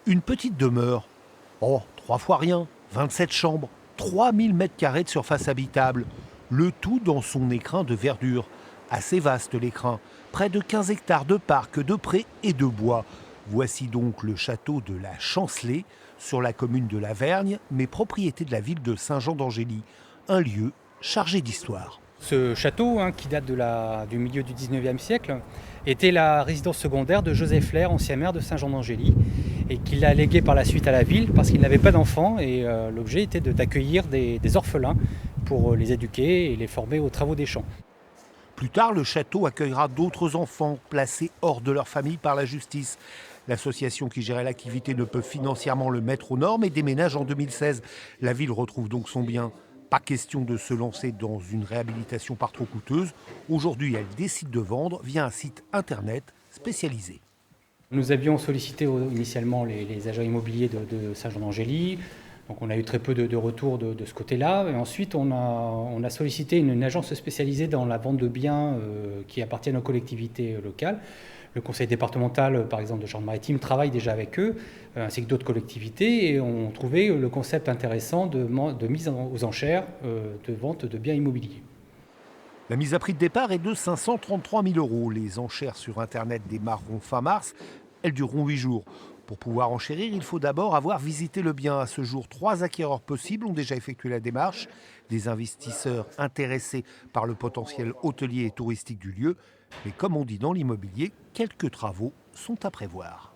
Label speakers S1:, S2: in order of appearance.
S1: Une petite demeure. Oh, 3 fois rien, 27 chambres, 3000 mètres carrés de surface habitable. Le tout dans son écrin de verdure. Assez vaste l'écrin, près de 15 hectares de parcs, de prés et de bois. Voici donc le château de la Chancelée, sur la commune de La Vergne, mais propriété de la ville de Saint-Jean-d'Angély. Un lieu chargé d'histoire.
S2: Ce château, qui date du milieu du 19e siècle, était la résidence secondaire de Joseph Lair, ancien maire de Saint-Jean-d'Angély, et qu'il a légué par la suite à la ville parce qu'il n'avait pas d'enfants. Et l'objet était d'accueillir des orphelins pour les éduquer et les former aux travaux des champs.
S1: Plus tard, le château accueillera d'autres enfants placés hors de leur famille par la justice. L'association qui gérait l'activité ne peut financièrement le mettre aux normes et déménage en 2016. La ville retrouve donc son bien. Pas question de se lancer dans une réhabilitation par trop coûteuse. Aujourd'hui, elle décide de vendre via un site internet spécialisé.
S2: Nous avions sollicité initialement les agents immobiliers de Saint-Jean-d'Angély. Donc on a eu très peu de retours de ce côté-là. Et ensuite, on a sollicité une agence spécialisée dans la vente de biens qui appartiennent aux collectivités locales. Le conseil départemental, par exemple, de Charente-Maritime travaille déjà avec eux, ainsi que d'autres collectivités, et ont trouvé le concept intéressant de mise aux enchères de vente de biens immobiliers.
S1: La mise à prix de départ est de 533 000 euros. Les enchères sur Internet démarreront fin mars. Elles dureront 8 jours. Pour pouvoir enchérir, il faut d'abord avoir visité le bien. À ce jour, 3 acquéreurs possibles ont déjà effectué la démarche. Des investisseurs intéressés par le potentiel hôtelier et touristique du lieu. Mais comme on dit dans l'immobilier, quelques travaux sont à prévoir.